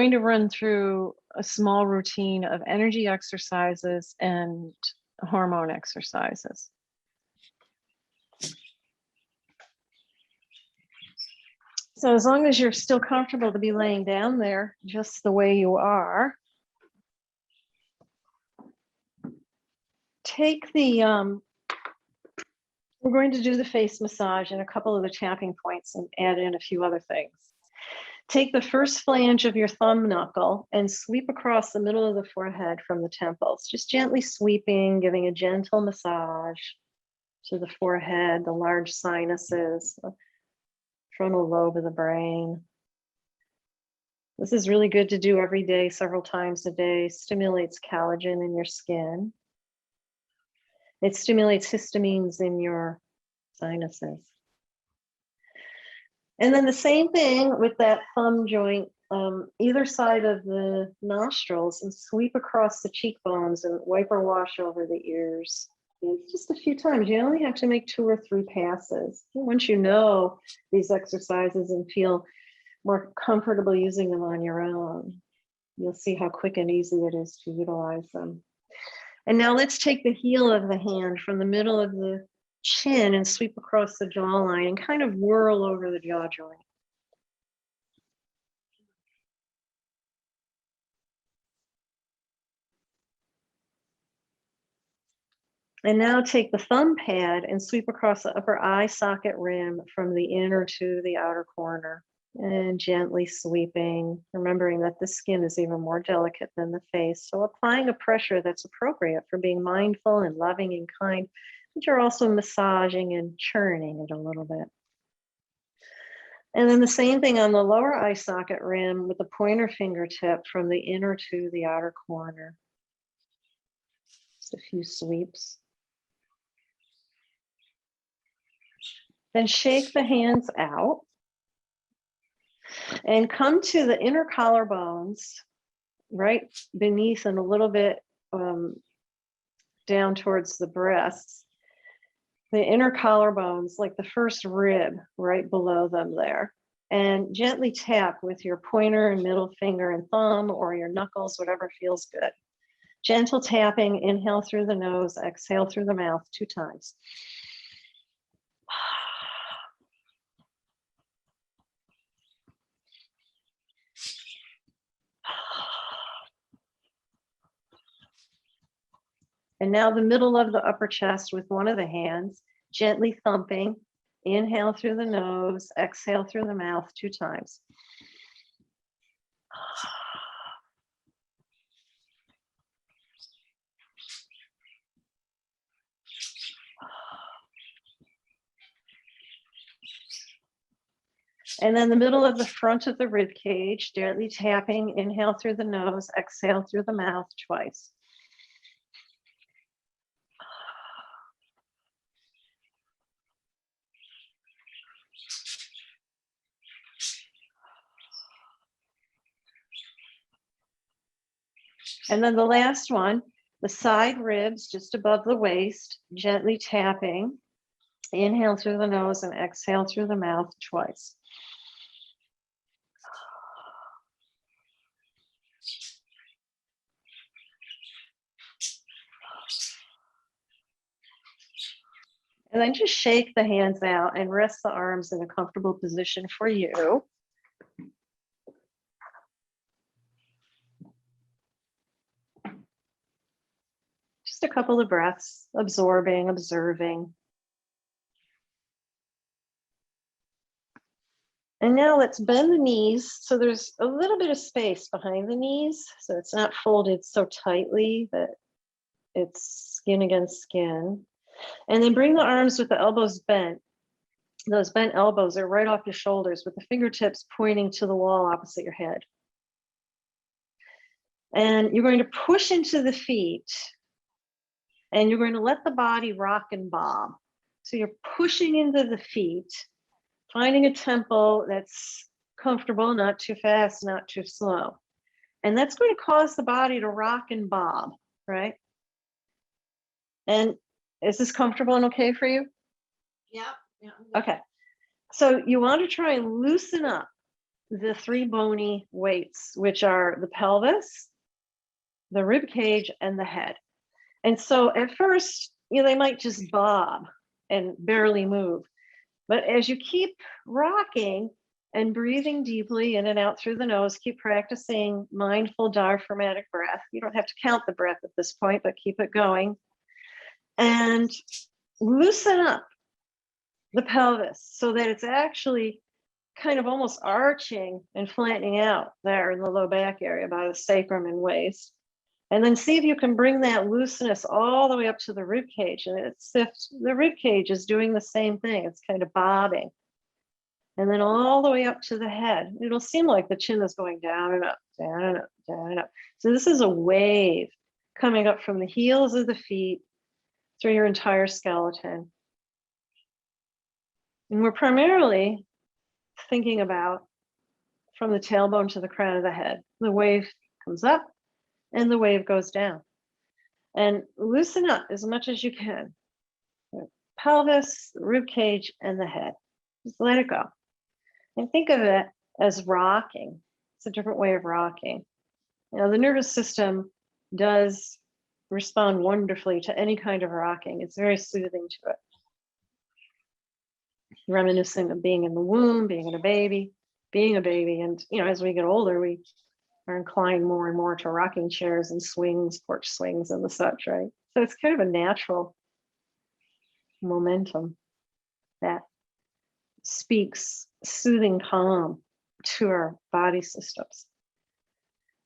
going to run through a small routine of energy exercises and hormone exercises. So as long as you're still comfortable to be laying down there just the way you are, take the, we're going to do the face massage and a couple of the tapping points and add in a few other things. Take the first flange of your thumb knuckle and sweep across the middle of the forehead from the temples, just gently sweeping, giving a gentle massage to the forehead, the large sinuses, the frontal lobe of the brain. This is really good to do every day, several times a day. Stimulates collagen in your skin. It stimulates histamines in your sinuses. And then the same thing with that thumb joint, either side of the nostrils, and sweep across the cheekbones and wipe or wash over the ears. It's just a few times. You only have to make 2 or 3 passes. Once you know these exercises and feel more comfortable using them on your own, you'll see how quick and easy it is to utilize them. And now let's take the heel of the hand from the middle of the chin and sweep across the jawline and kind of whirl over the jaw joint. And now take the thumb pad and sweep across the upper eye socket rim from the inner to the outer corner, and gently sweeping, remembering that the skin is even more delicate than the face. So applying a pressure that's appropriate for being mindful and loving and kind, but you're also massaging and churning it a little bit. And then the same thing on the lower eye socket rim with the pointer fingertip from the inner to the outer corner. Just a few sweeps. Then shake the hands out and come to the inner collarbones, right beneath and a little bit down towards the breasts. The inner collarbones, like the first rib right below them there. And gently tap with your pointer and middle finger and thumb or your knuckles, whatever feels good. Gentle tapping, inhale through the nose, exhale through the mouth 2 times. And now the middle of the upper chest with one of the hands, gently thumping. Inhale through the nose, exhale through the mouth 2 times. And then the middle of the front of the rib cage, gently tapping. Inhale through the nose, exhale through the mouth twice. And then the last one, the side ribs just above the waist, gently tapping. Inhale through the nose and exhale through the mouth twice. And then just shake the hands out and rest the arms in a comfortable position for you. Just a couple of breaths, absorbing, observing. And now let's bend the knees so there's a little bit of space behind the knees, so it's not folded so tightly that it's skin against skin. And then bring the arms with the elbows bent. Those bent elbows are right off your shoulders with the fingertips pointing to the wall opposite your head. And you're going to push into the feet and you're going to let the body rock and bob. So you're pushing into the feet, finding a tempo that's comfortable, not too fast, not too slow. And that's going to cause the body to rock and bob, right? And is this comfortable and okay for you? Yeah. Okay. So you want to try and loosen up the three bony weights, which are the pelvis, the rib cage, and the head. And so at first, they might just bob and barely move. But as you keep rocking and breathing deeply in and out through the nose, keep practicing mindful diaphragmatic breath. You don't have to count the breath at this point, but keep it going. And loosen up the pelvis so that it's actually kind of almost arching and flattening out there in the low back area by the sacrum and waist. And then see if you can bring that looseness all the way up to the rib cage. And it's if the rib cage is doing the same thing, it's kind of bobbing. And then all the way up to the head. It'll seem like the chin is going down and up, down and up, down and up. So this is a wave coming up from the heels of the feet through your entire skeleton. And we're primarily thinking about from the tailbone to the crown of the head. The wave comes up and the wave goes down. And loosen up as much as you can. The pelvis, the rib cage, and the head. Just let it go. And think of it as rocking. It's a different way of rocking. The nervous system does respond wonderfully to any kind of rocking. It's very soothing to it. Reminiscent of being in the womb, being a baby. And, as we get older, we are inclined more and more to rocking chairs and swings, porch swings and the such, right? So it's kind of a natural momentum that speaks soothing calm to our body systems.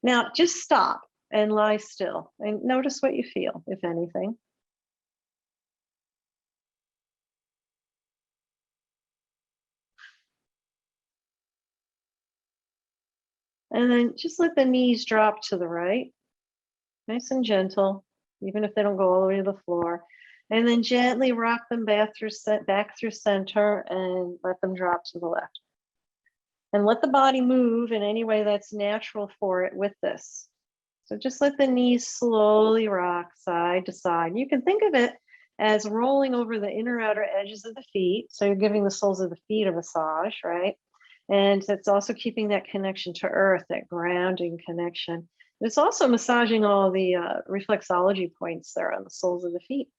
Now, just stop and lie still and notice what you feel, if anything. And then just let the knees drop to the right, nice and gentle, even if they don't go all the way to the floor. And then gently rock them back through center and let them drop to the left. And let the body move in any way that's natural for it with this. So just let the knees slowly rock side to side. You can think of it as rolling over the inner outer edges of the feet. So you're giving the soles of the feet a massage, right? And it's also keeping that connection to earth, that grounding connection. It's also massaging all the reflexology points there on the soles of the feet.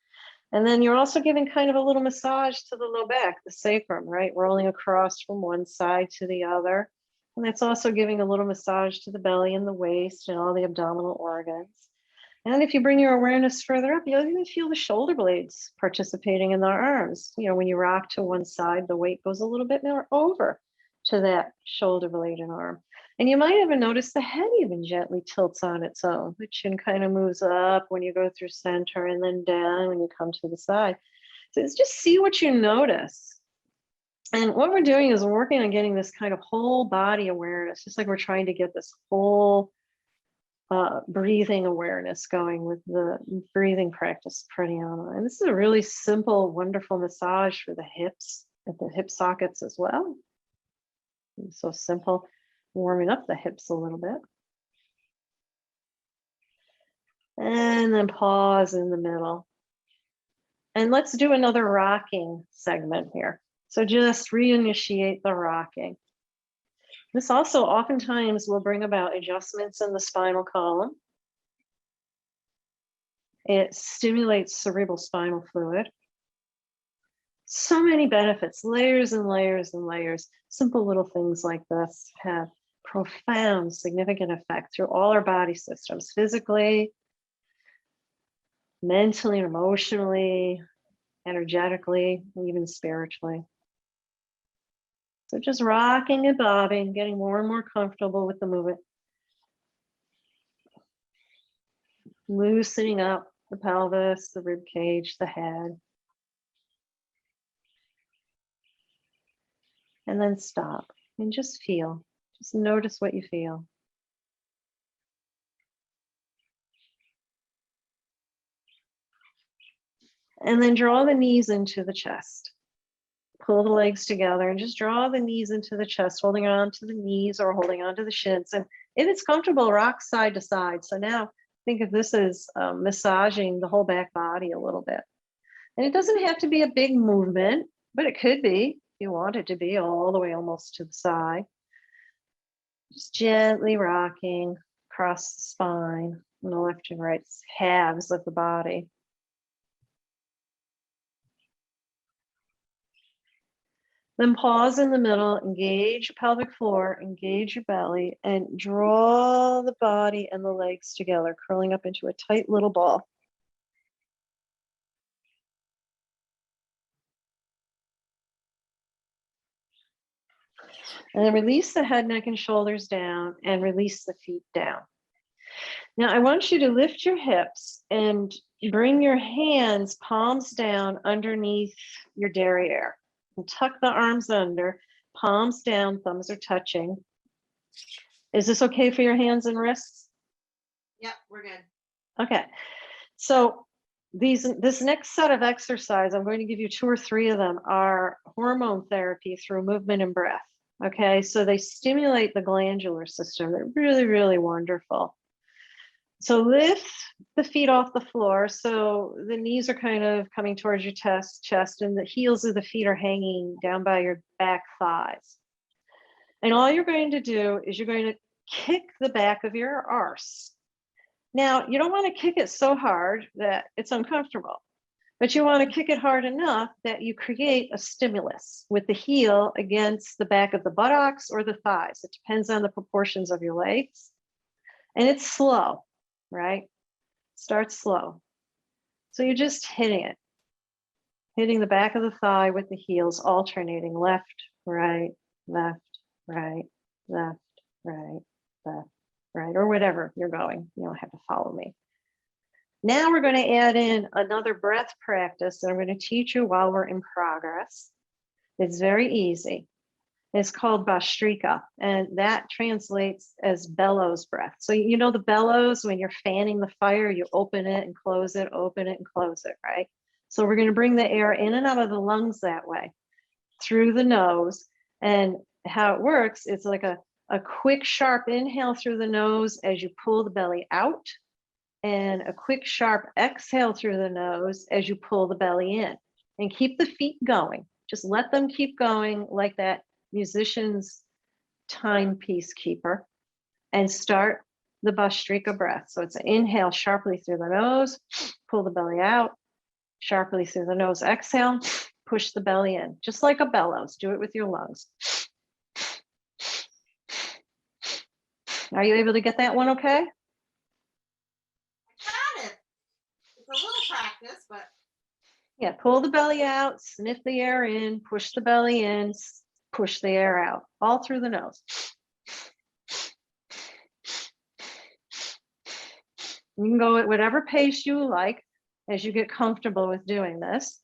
And then you're also giving kind of a little massage to the low back, the sacrum, right? Rolling across from one side to the other. And that's also giving a little massage to the belly and the waist and all the abdominal organs. And if you bring your awareness further up, you'll even feel the shoulder blades participating in the arms. When you rock to one side, the weight goes a little bit more over to that shoulder blade and arm. And you might even notice the head even gently tilts on its own. The chin kind of moves up when you go through center and then down when you come to the side. So it's just see what you notice. And what we're doing is we're working on getting this kind of whole body awareness, just like we're trying to get this whole breathing awareness going with the breathing practice pranayama. And this is a really simple, wonderful massage for the hips, at the hip sockets as well. It's so simple, warming up the hips a little bit. And then pause in the middle. And let's do another rocking segment here. So just reinitiate the rocking. This also oftentimes will bring about adjustments in the spinal column. It stimulates cerebral spinal fluid. So many benefits, layers and layers and layers. Simple little things like this have profound, significant effect through all our body systems, physically, mentally, emotionally, energetically, even spiritually. So just rocking and bobbing, getting more and more comfortable with the movement. Loosening up the pelvis, the rib cage, the head. And then stop and just feel. Just notice what you feel. And then draw the knees into the chest. Pull the legs together and just draw the knees into the chest, holding on to the knees or holding on to the shins. And if it's comfortable, rock side to side. So now think of this as massaging the whole back body a little bit. And it doesn't have to be a big movement, but it could be if you want it to be all the way almost to the side. Just gently rocking across the spine on the left and right halves of the body. Then pause in the middle, engage your pelvic floor, engage your belly, and draw the body and the legs together, curling up into a tight little ball. And then release the head, neck, and shoulders down and release the feet down. Now I want you to lift your hips and bring your hands palms down underneath your derriere. And tuck the arms under, palms down, thumbs are touching. Is this okay for your hands and wrists? Yep, we're good. Okay. So this next set of exercise, I'm going to give you 2 or 3 of them, are hormone therapy through movement and breath. Okay, so they stimulate the glandular system. They're really, really wonderful. So lift the feet off the floor. So the knees are kind of coming towards your chest, and the heels of the feet are hanging down by your back thighs. And all you're going to do is you're going to kick the back of your arse. Now, you don't want to kick it so hard that it's uncomfortable, but you want to kick it hard enough that you create a stimulus with the heel against the back of the buttocks or the thighs. It depends on the proportions of your legs. And it's slow, right? Start slow. So you're just hitting it, hitting the back of the thigh with the heels, alternating left, right, left, right, left, right, left, right, or whatever you're going. You don't have to follow me. Now we're going to add in another breath practice that I'm going to teach you while we're in progress. It's very easy. It's called Bhastrika, and that translates as bellows breath. So you know the bellows, when you're fanning the fire, you open it and close it, open it and close it, right? So we're going to bring the air in and out of the lungs that way, through the nose. And how it works, it's like a quick, sharp inhale through the nose as you pull the belly out, and a quick, sharp exhale through the nose as you pull the belly in. And keep the feet going. Just let them keep going like that musician's timepiece keeper, and start the Bhastrika breath. So it's an inhale sharply through the nose, pull the belly out, sharply through the nose, exhale, push the belly in, just like a bellows. Do it with your lungs. Are you able to get that one okay? I got it. It's a little practice, but. Yeah, pull the belly out, sniff the air in, push the belly in, push the air out, all through the nose. You can go at whatever pace you like as you get comfortable with doing this.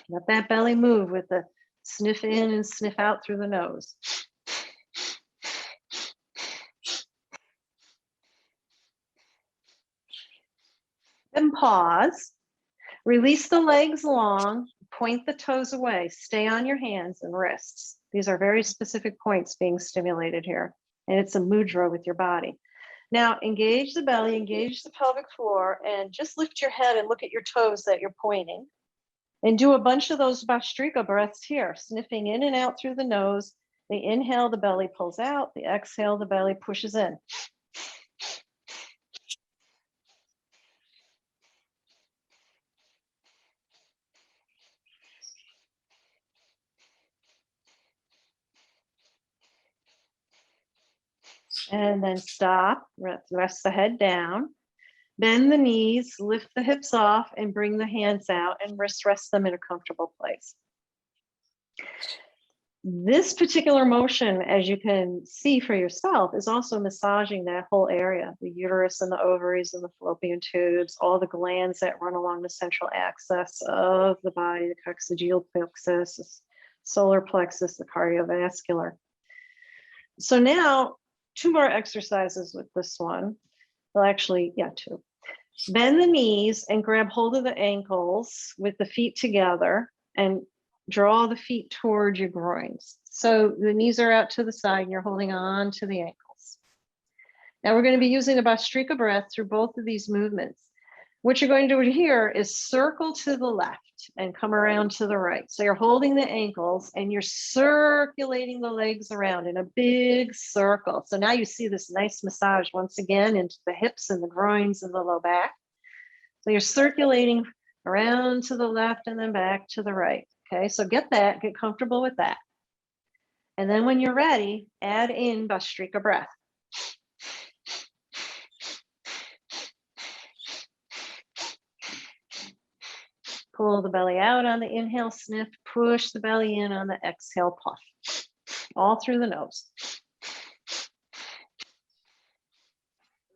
Let that belly move with the sniff in and sniff out through the nose. Then pause. Release the legs long, point the toes away, stay on your hands and wrists. These are very specific points being stimulated here, and it's a mudra with your body. Now engage the belly, engage the pelvic floor, and just lift your head and look at your toes that you're pointing. And do a bunch of those Bhastrika breaths here, sniffing in and out through the nose. The inhale, the belly pulls out. The exhale, the belly pushes in. And then stop, rest the head down. Bend the knees, lift the hips off, and bring the hands out and rest them in a comfortable place. This particular motion, as you can see for yourself, is also massaging that whole area, the uterus and the ovaries and the fallopian tubes, all the glands that run along the central axis of the body, the coccygeal plexus, the solar plexus, the cardiovascular. So now, 2 more exercises with this one. Well, actually, yeah, 2. Bend the knees and grab hold of the ankles with the feet together and draw the feet toward your groins. So the knees are out to the side and you're holding on to the ankles. Now we're going to be using a Bastrika breath through both of these movements. What you're going to do here is circle to the left and come around to the right. So you're holding the ankles and you're circulating the legs around in a big circle. So now you see this nice massage once again into the hips and the groins and the low back. So you're circulating around to the left and then back to the right. Okay, so get comfortable with that. And then when you're ready, add in Bastrika breath. Pull the belly out on the inhale, sniff, push the belly in on the exhale, puff. All through the nose.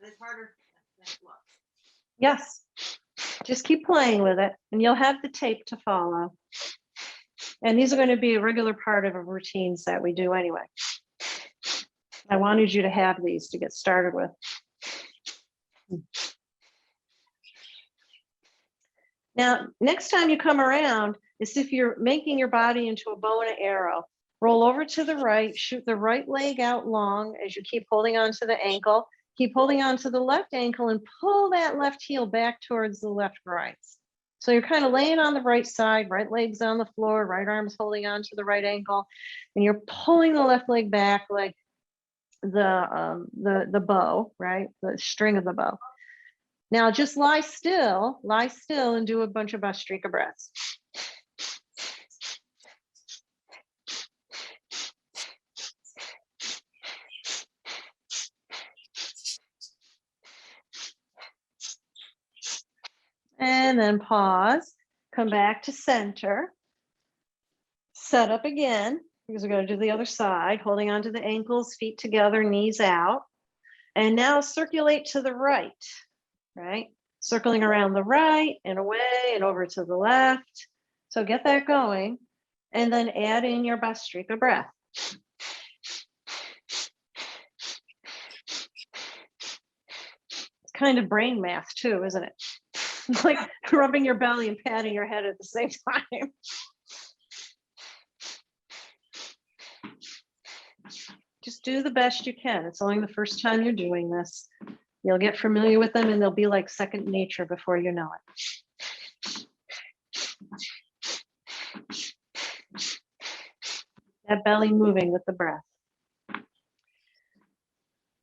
It's harder than it looks. Yes, just keep playing with it and you'll have the tape to follow. And these are going to be a regular part of our routines that we do anyway. I wanted you to have these to get started with. Now, next time you come around, is if you're making your body into a bow and an arrow. Roll over to the right, shoot the right leg out long as you keep holding on to the ankle. Keep holding on to the left ankle and pull that left heel back towards the left groins. So you're kind of laying on the right side, right leg's on the floor, right arm's holding on to the right ankle, and you're pulling the left leg back like the bow, right? The string of the bow. Now just lie still and do a bunch of Bastrika breaths. And then pause, come back to center, set up again, because we're going to do the other side, holding onto the ankles, feet together, knees out. And now circulate to the right, right? Circling around the right and away and over to the left. So get that going. And then add in your Bastrika breath. It's kind of brain math too, isn't it? Like rubbing your belly and patting your head at the same time. Just do the best you can. It's only the first time you're doing this. You'll get familiar with them and they'll be like second nature before you know it. That belly moving with the breath.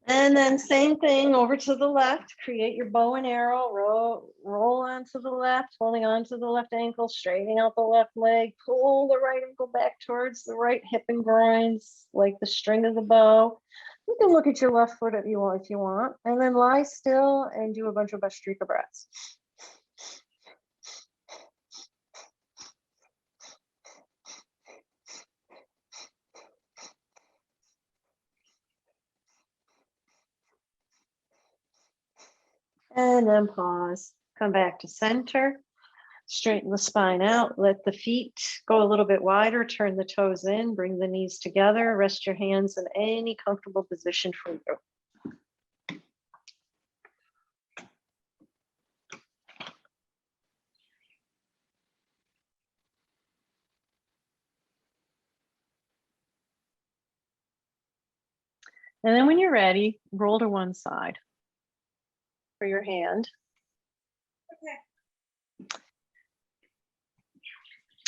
And then same thing over to the left, create your bow and arrow, roll onto the left, holding onto the left ankle, straightening out the left leg, pull the right ankle back towards the right hip and groins, like the string of the bow. You can look at your left foot if you want, and then lie still and do a bunch of Bastrika breaths. And then pause, come back to center, straighten the spine out, let the feet go a little bit wider, turn the toes in, bring the knees together, rest your hands in any comfortable position for you. And then when you're ready, roll to one side for your hand. Okay.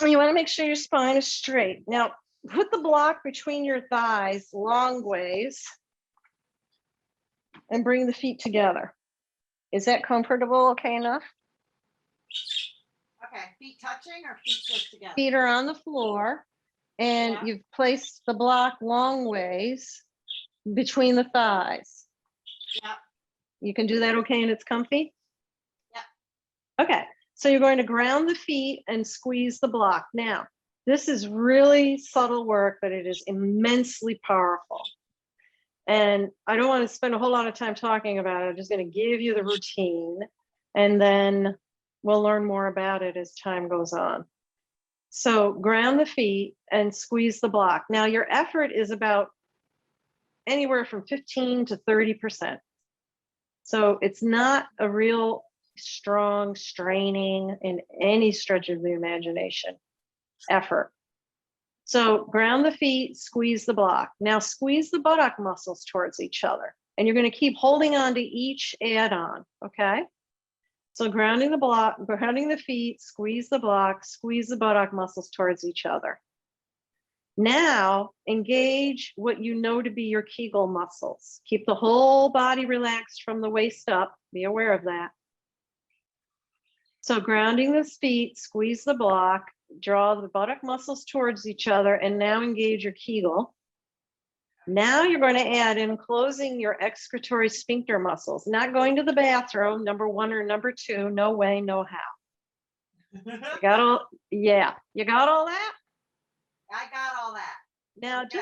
And you want to make sure your spine is straight. Now, put the block between your thighs long ways and bring the feet together. Is that comfortable? Okay enough? Okay, feet touching or feet just together? Feet are on the floor and Yeah. you've placed the block long ways between the thighs. Yep. You can do that okay and it's comfy? Yep. Okay, so you're going to ground the feet and squeeze the block. Now, this is really subtle work, but it is immensely powerful. And I don't want to spend a whole lot of time talking about it. I'm just going to give you the routine and then we'll learn more about it as time goes on. So ground the feet and squeeze the block. Now your effort is about anywhere from 15 to 30%. So it's not a real strong straining in any stretch of the imagination effort. So ground the feet, squeeze the block. Now squeeze the buttock muscles towards each other And you're going to keep holding on to each add-on, okay? So grounding the block, grounding the feet, squeeze the block, squeeze the buttock muscles towards each other. Now engage what you know to be your Kegel muscles. Keep the whole body relaxed from the waist up. Be aware of that. So grounding the feet, squeeze the block, draw the buttock muscles towards each other, and now engage your Kegel. Now you're going to add in closing your excretory sphincter muscles, not going to the bathroom, number 1 or number 2, no way, no how. You got all, yeah, you got all that? I got all that. Now Okay.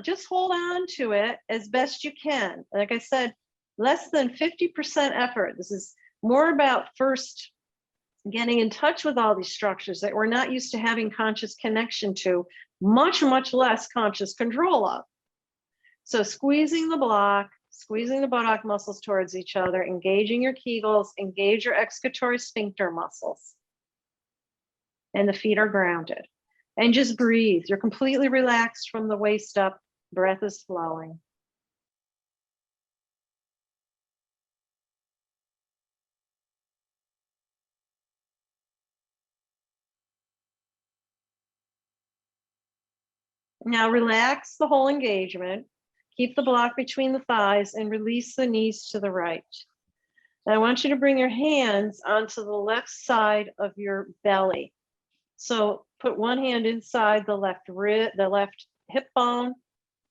just hold on to it as best you can. Like I said, less than 50% effort. This is more about first getting in touch with all these structures that we're not used to having conscious connection to, much, much less conscious control of. So squeezing the block, squeezing the buttock muscles towards each other, engaging your Kegels, engage your excretory sphincter muscles. And the feet are grounded. And just breathe. You're completely relaxed from the waist up. Breath is flowing. Now relax the whole engagement. Keep the block between the thighs and release the knees to the right. And I want you to bring your hands onto the left side of your belly. So put one hand inside the left hip bone,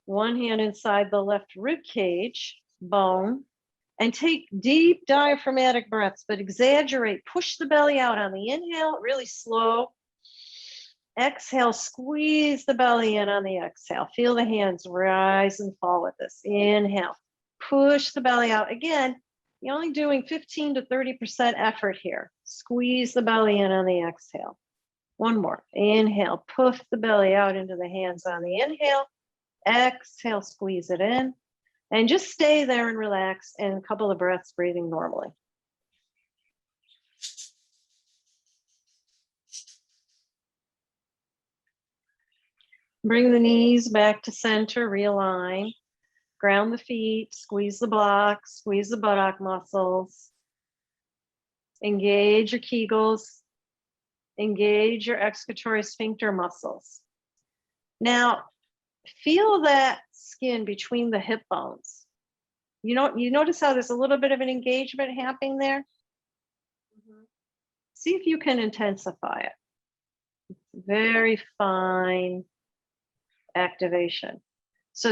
one hand inside the left rib cage bone, and take deep diaphragmatic breaths, but exaggerate. Push the belly out on the inhale, really slow. Exhale, squeeze the belly in on the exhale. Feel the hands rise and fall with this. Inhale, push the belly out. Again, you're only doing 15 to 30% effort here. Squeeze the belly in on the exhale. One more. Inhale, puff the belly out into the hands on the inhale. Exhale, squeeze it in. And just stay there and relax, and a couple of breaths breathing normally. Bring the knees back to center, realign. Ground the feet, squeeze the block, squeeze the buttock muscles. Engage your Kegels. Engage your excretory sphincter muscles. Now, feel that skin between the hip bones. You notice how there's a little bit of an engagement happening there? Mhm. See if you can intensify it. Very fine activation. So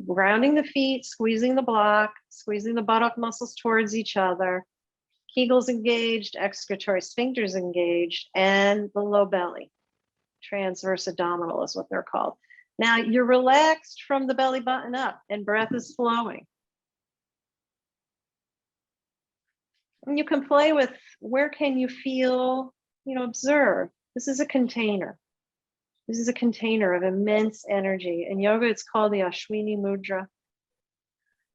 grounding the feet, squeezing the block, squeezing the buttock muscles towards each other. Kegels engaged, excretory sphincters engaged, and the low belly. Transverse abdominal is what they're called. Now you're relaxed from the belly button up and breath is flowing. And you can play with where can you feel, observe. This is a container. This is a container of immense energy. In yoga, it's called the Ashwini Mudra.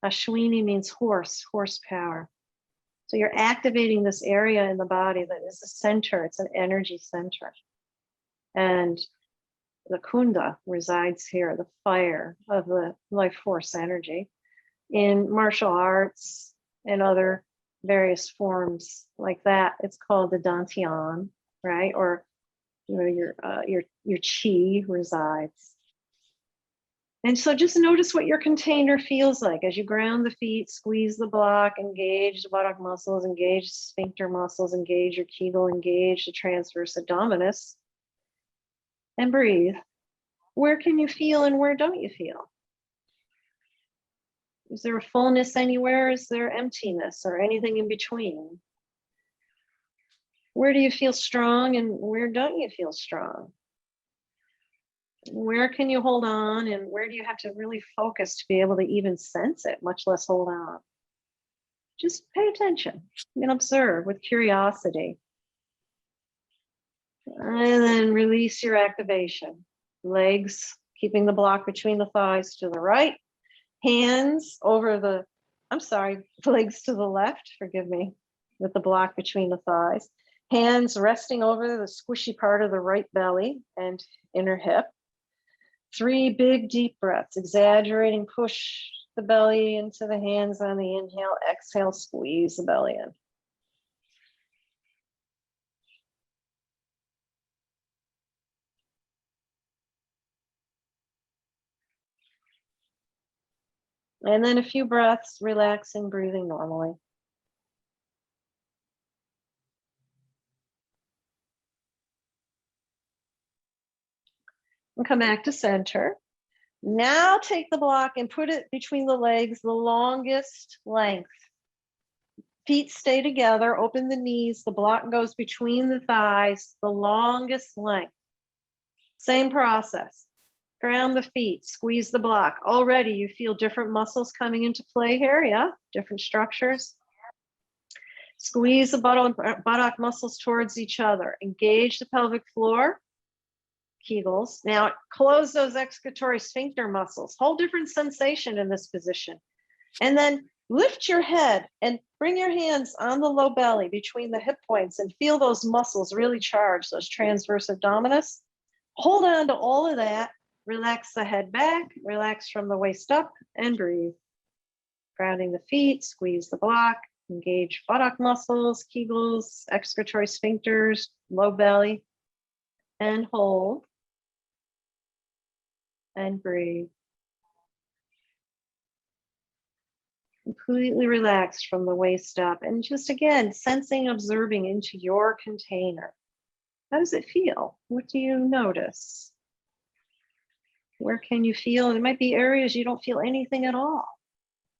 Ashwini means horsepower. So you're activating this area in the body that is a center. It's an energy center. And the kunda resides here, the fire of the life force energy. In martial arts and other various forms like that, it's called the dantian, right? Or your chi resides. And so just notice what your container feels like as you ground the feet, squeeze the block, engage the buttock muscles, engage the sphincter muscles, engage your Kegel, engage the transverse abdominis, and breathe. Where can you feel and where don't you feel? Is there a fullness anywhere? Is there emptiness or anything in between? Where do you feel strong and where don't you feel strong? Where can you hold on and where do you have to really focus to be able to even sense it, much less hold on? Just pay attention and observe with curiosity. And then release your activation. Legs, keeping the block between the thighs to the right. Hands over legs to the left, forgive me, with the block between the thighs. Hands resting over the squishy part of the right belly and inner hip. 3 big deep breaths, exaggerating, push the belly into the hands on the inhale. Exhale, squeeze the belly in. And then a few breaths, relaxing, breathing normally. And come back to center. Now take the block and put it between the legs, the longest length. Feet stay together, open the knees, the block goes between the thighs, the longest length. Same process. Ground the feet, squeeze the block. Already you feel different muscles coming into play here, yeah? Different structures. Squeeze the buttock muscles towards each other. Engage the pelvic floor. Kegels. Now close those excretory sphincter muscles. Whole different sensation in this position. And then lift your head and bring your hands on the low belly between the hip points and feel those muscles really charge, those transverse abdominis. Hold on to all of that. Relax the head back, relax from the waist up, and breathe. Grounding the feet, squeeze the block, engage buttock muscles, Kegels, excretory sphincters, low belly, and hold. And breathe. Completely relaxed from the waist up. And just again, sensing, observing into your container. How does it feel? What do you notice? Where can you feel? There might be areas you don't feel anything at all,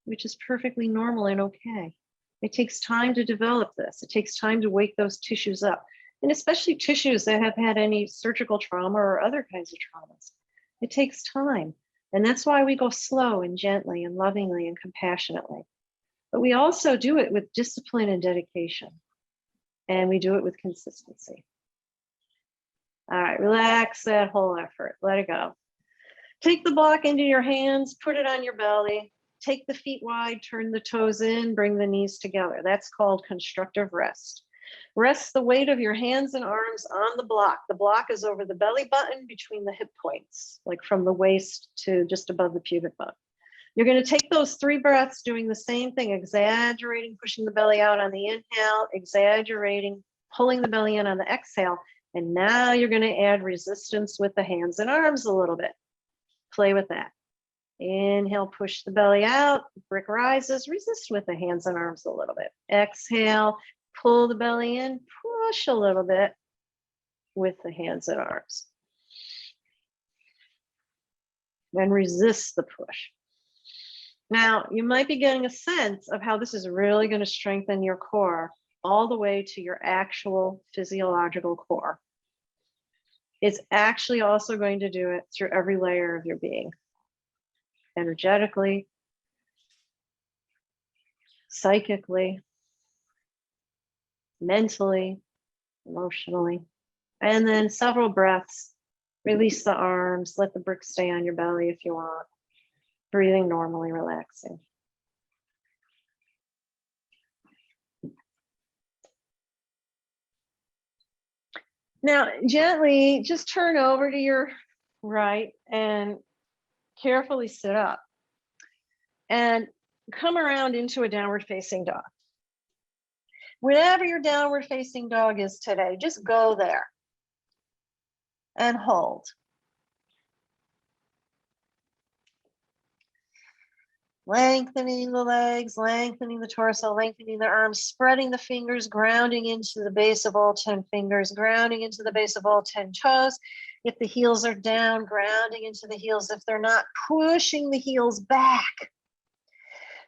which is perfectly normal and okay. It takes time to develop this. It takes time to wake those tissues up. And especially tissues that have had any surgical trauma or other kinds of traumas. It takes time. And that's why we go slow and gently and lovingly and compassionately. But we also do it with discipline and dedication. And we do it with consistency. All right, relax that whole effort. Let it go. Take the block into your hands, put it on your belly. Take the feet wide, turn the toes in, bring the knees together. That's called constructive rest. Rest the weight of your hands and arms on the block. The block is over the belly button between the hip points, like from the waist to just above the pubic bone. You're going to take those 3 breaths doing the same thing, exaggerating, pushing the belly out on the inhale, exaggerating, pulling the belly in on the exhale. And now you're going to add resistance with the hands and arms a little bit. Play with that. Inhale, push the belly out, brick rises, resist with the hands and arms a little bit. Exhale, pull the belly in, push a little bit with the hands and arms. And resist the push. Now, you might be getting a sense of how this is really going to strengthen your core all the way to your actual physiological core. It's actually also going to do it through every layer of your being. Energetically, psychically, mentally, emotionally. And then several breaths. Release the arms, let the brick stay on your belly if you want. Breathing normally, relaxing. Now, gently just turn over to your right and carefully sit up. And come around into a downward facing dog. Wherever your downward facing dog is today, just go there and hold. Lengthening the legs, lengthening the torso, lengthening the arms, spreading the fingers, grounding into the base of all 10 fingers, grounding into the base of all 10 toes. If the heels are down, grounding into the heels. If they're not, pushing the heels back.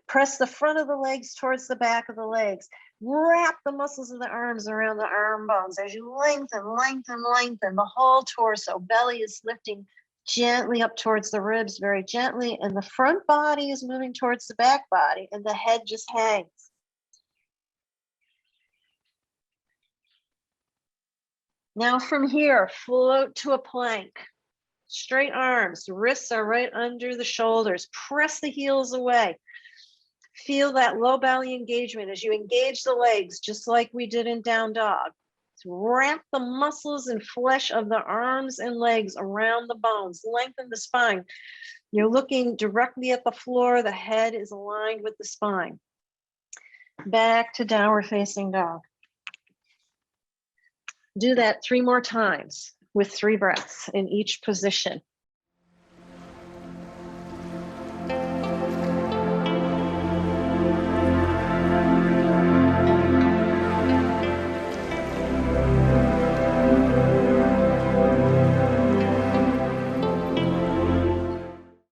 Press the front of the legs towards the back of the legs. Wrap the muscles of the arms around the arm bones as you lengthen, lengthen, lengthen. The whole torso, belly is lifting gently up towards the ribs, very gently, and the front body is moving towards the back body, and the head just hangs. Now from here, float to a plank. Straight arms, wrists are right under the shoulders. Press the heels away. Feel that low belly engagement as you engage the legs, just like we did in down dog. Wrap the muscles and flesh of the arms and legs around the bones. Lengthen the spine. You're looking directly at the floor. The head is aligned with the spine. Back to downward facing dog. Do that 3 more times with 3 breaths in each position.